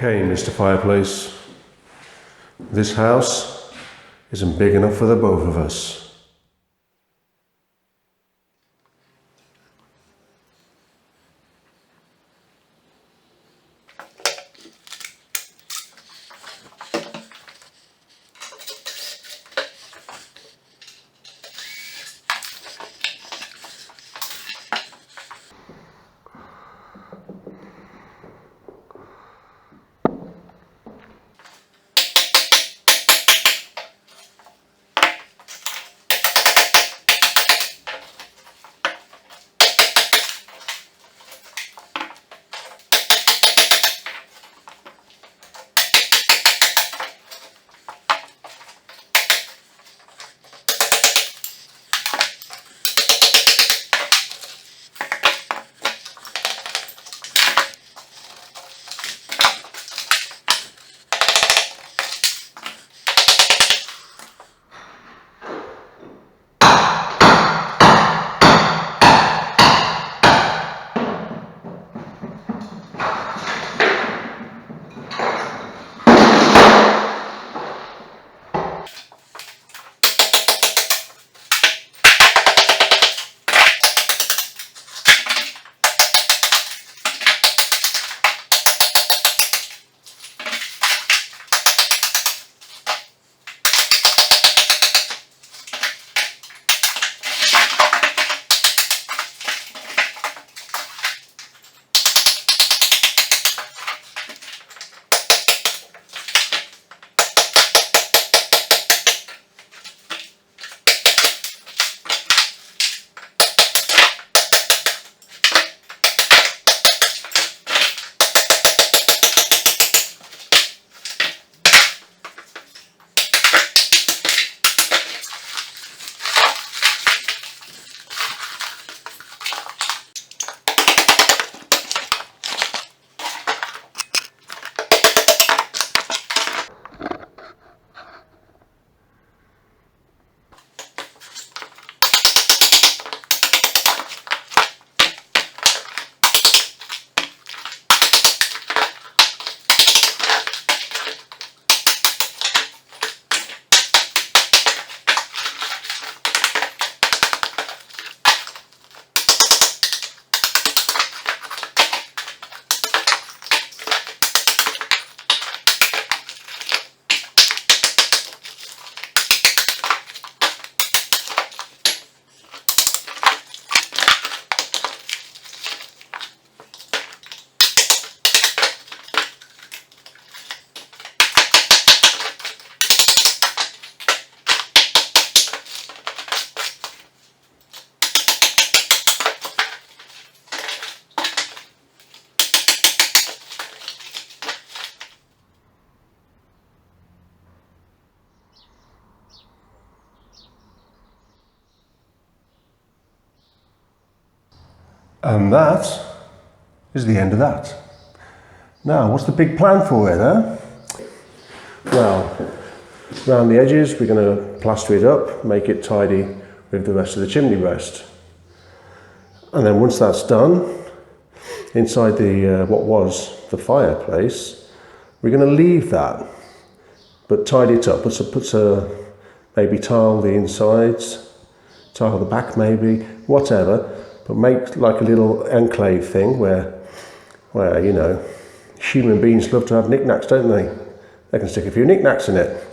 Okay, Mr. Fireplace, this house isn't big enough for the both of us. And that is the end of that. Now, what's the big plan for it, eh? Well, around the edges, we're going to plaster it up, make it tidy with the rest of the chimney breast. And then once that's done, inside the what was the fireplace, we're going to leave that, but tidy it up. Put a maybe tile the insides, tile the back maybe, whatever. But make like a little enclave thing where you know, human beings love to have knickknacks, don't they? They can stick a few knickknacks in it.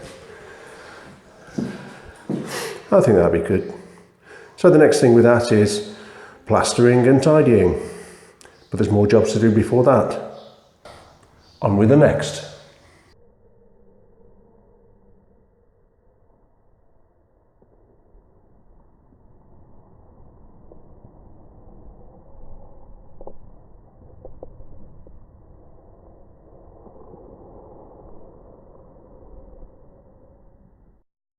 I think that'd be good. So the next thing with that is plastering and tidying. But there's more jobs to do before that. On with the next.